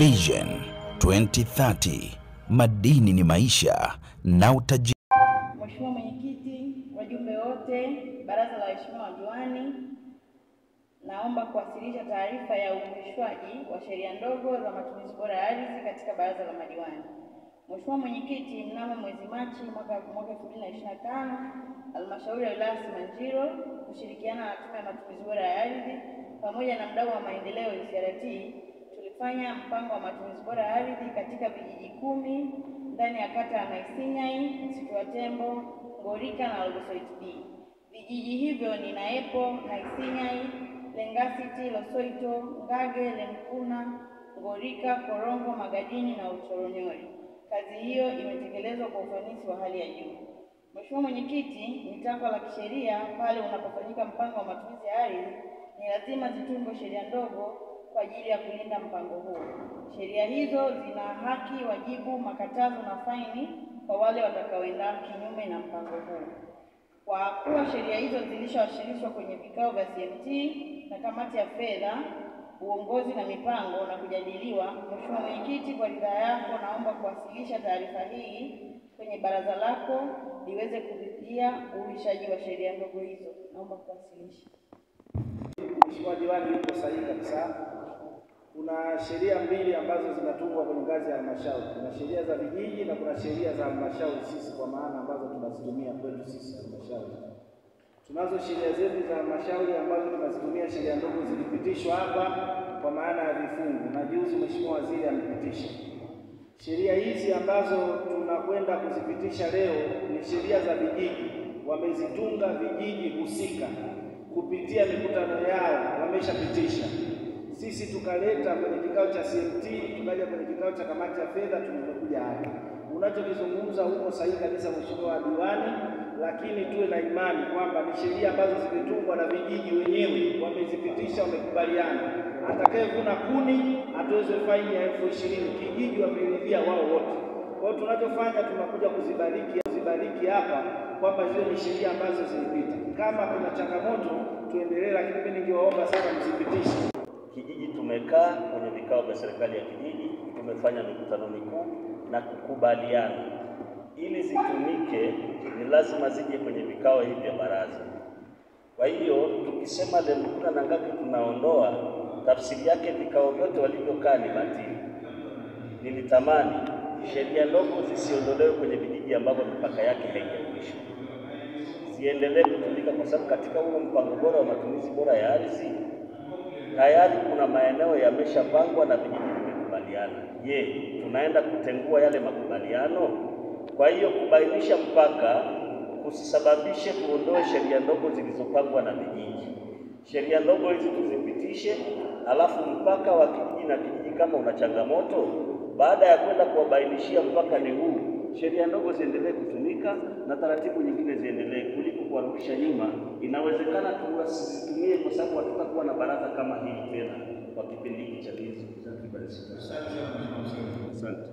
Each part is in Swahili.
Vision 2030, madini ni maisha na utajiri. Mheshimiwa Mwenyekiti, wajumbe wote, Baraza la Waheshimiwa Madiwani, naomba kuwasilisha taarifa ya uhuishwaji wa sheria ndogo za matumizi bora ya ardhi katika Baraza la Madiwani. Mheshimiwa Mwenyekiti, mnamo mwezi Machi mwaka 2025, Halmashauri ya Wilaya Simanjiro kushirikiana na Tume ya Matumizi Bora ya Ardhi pamoja na mdau wa maendeleo LCRT tulifanya mpango wa matumizi bora ya ardhi katika vijiji 10 ndani ya kata ya Naisinyai, Msitu wa Tembo, Ngorika na Logosoit B. Vijiji hivyo ni Naepo, Naisinyai, Lengasiti, Losoito, Ngage, Lemkuna, Ngorika, Korongo, Magadini na Uchoronyori. Kazi hiyo imetekelezwa kwa ufanisi wa hali ya juu. Mheshimiwa Mwenyekiti, ni takwa la kisheria pale unapofanyika mpango wa matumizi ya ardhi ni lazima zitungwe sheria ndogo kwa ajili ya kulinda mpango huo. Sheria hizo zina haki, wajibu, makatazo na faini kwa wale watakaoenda kinyume na mpango huo. Kwa kuwa sheria hizo zilishawasilishwa kwenye vikao vya CMT na kamati ya fedha, uongozi na mipango na kujadiliwa, Mheshimiwa Mwenyekiti, kwa ridhaa yako naomba kuwasilisha taarifa hii kwenye baraza lako liweze kuridhia uhuishaji wa sheria ndogo hizo. Naomba kuwasilisha. Mheshimiwa Diwani, yuko sahihi kabisa. Kuna sheria mbili ambazo zinatungwa kwenye ngazi ya halmashauri. Kuna sheria za vijiji na kuna sheria za halmashauri sisi, kwa maana ambazo tunazitumia kwetu sisi halmashauri. Tunazo sheria zetu za halmashauri ambazo tunazitumia, sheria ndogo zilipitishwa hapa kwa maana ya vifungu, na juzi Mheshimiwa Waziri amepitisha. Sheria hizi ambazo tunakwenda kuzipitisha leo ni sheria za vijiji. Wamezitunga vijiji husika kupitia mikutano yao, wameshapitisha. Sisi tukaleta kwenye kikao cha CMT, tukaja kwenye kikao cha kamati ya fedha, tumekuja hapa. Unachokizungumza huko sahihi kabisa Mheshimiwa Diwani, lakini tuwe na imani kwamba ni sheria ambazo zimetungwa na vijiji wenyewe, wamezipitisha, wamekubaliana. Atakayevuna kuni atozwe faini ya 20,000, kijiji wameridhia wao wote. Kwa hiyo tunachofanya tunakuja kuzibariki hapa kwamba hizo ni sheria ambazo zilipita. Kama kuna changamoto tuendelee, lakini mimi ningewaomba sana mzipitishe. Kijiji tumekaa kwenye vikao vya serikali ya kijiji, tumefanya mikutano mikuu na kukubaliana ili zitumike ni lazima zije kwenye vikao hivi vya baraza. Kwa hiyo tukisema Lemkuna na Ngage tunaondoa, tafsiri yake vikao vyote walivyokaa ni batili. Nilitamani sheria ndogo zisiondolewe kwenye vijiji ambavyo mipaka yake haijaishwa, ziendelee kutumika, kwa sababu katika huo mpango bora wa matumizi bora ya ardhi tayari kuna maeneo yameshapangwa na vijiji vimekubaliana. Je, tunaenda kutengua yale makubaliano? Kwa hiyo kubainisha mpaka kusisababishe kuondoa sheria ndogo zilizopangwa na vijiji. Sheria ndogo hizi tuzipitishe, alafu mpaka wa kijiji na kijiji kama una changamoto, baada ya kwenda kuwabainishia mpaka ni huu, sheria ndogo ziendelee kutumika na taratibu nyingine ziendelee, kuliko kuwarudisha nyuma. Inawezekana tusizitumie kwa sababu hatutakuwa na baraza kama hili tena kwa kipindi hiki cha miezi takriban 6. Asante.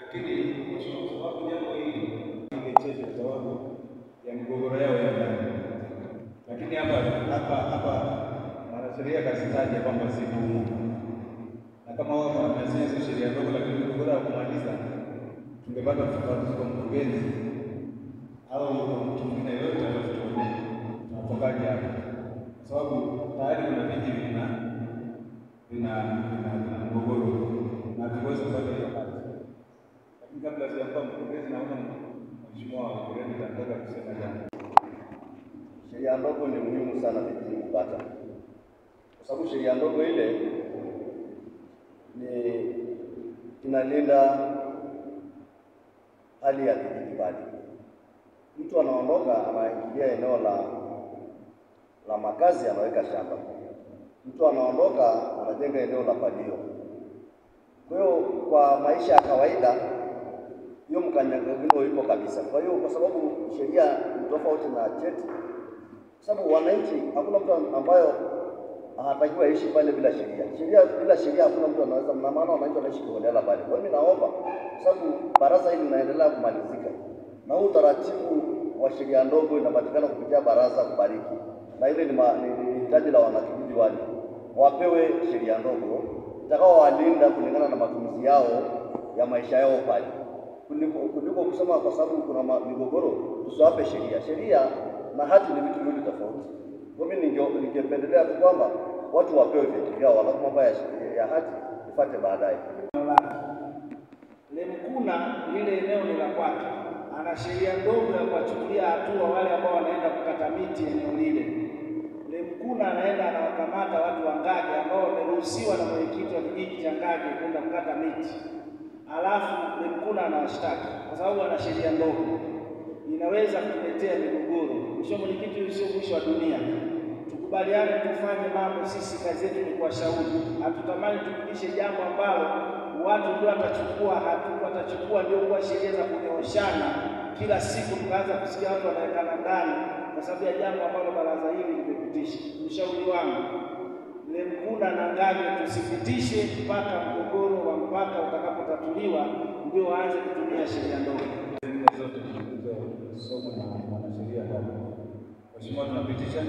Lakini Mheshimiwa, sababu jambo hili ingechezwa kwa sababu ya migogoro yao ya ndani. Lakini hapa wanasheria kazitaja kwamba siku na kama wao wanasema sheria ndogo, lakini migogoro ya kumaliza tungepata ufafanuzi kwa mkurugenzi au mtu mwingine yoyote tunatokaje hapa, kwa sababu tayari kuna vijiji vina mgogoro na tuweze kupata hiyo haki. Lakini kabla sijampa mkurugenzi, naona Mheshimiwa mkurugenzi anataka kusema jambo. Sheria ndogo ni muhimu sana vijiji kupata, kwa sababu sheria ndogo ile ni inalinda hali ya kijiji bali. Mtu anaondoka anaingia eneo la makazi, anaweka shamba. Mtu anaondoka anajenga eneo la palio. Kwa hiyo kwa maisha ya kawaida hiyo mkanyagano ipo kabisa. Kwa hiyo kwa sababu sheria ni tofauti na cheti, kwa sababu wananchi, hakuna mtu ambayo hatakiwa aishi pale bila sheria. Bila sheria hakuna mtu anaweza, na maana wananchi wanaishi kiholela pale. Kwa hiyo mimi naomba, kwa sababu baraza hili linaendelea kumalizika, na huu taratibu wa sheria ndogo inapatikana kupitia baraza kubariki, na ile ni hitaji la wanakijiji wale wapewe sheria ndogo itakaowalinda kulingana na matumizi yao ya maisha yao pale, kuliko kusema kwa sababu kuna migogoro tusiwape sheria. Sheria na hati ni vitu viwili tofauti. Kwa mimi ningependelea tu kwamba watu wapewe vyeti vyao, alafu mambo ya hati ifuate baadaye. Lemkuna lile eneo ni la kwake, ana sheria ndogo ya kuwachukulia hatua wale ambao wanaenda kukata miti eneo lile. Lemkuna anaenda anawakamata watu wa Ngage ambao wameruhusiwa na mwenyekiti wa kijiji cha Ngage kwenda kukata miti, alafu Lemkuna anawashtaki kwa sababu ana sheria ndogo, inaweza kutuletea migogoro. Mwisho mwenyekiti, sio mwisho wa dunia. Tukubaliane tufanye mambo, sisi kazi yetu ni kuwashauri. Hatutamani turudishe jambo ambalo watu ndio watachukua ndio kwa sheria za kunyooshana kila siku, tukaanza kusikia watu wanaekana ndani kwa sababu ya jambo ambalo baraza hili limepitisha. Ushauri wangu, Lemkuna na Ngage tusipitishe mpaka mgogoro wa mpaka utakapotatuliwa ndio waanze kutumia sheria ndogo. Zote somo na wanasheria ndani. Mheshimiwa, tunapitisha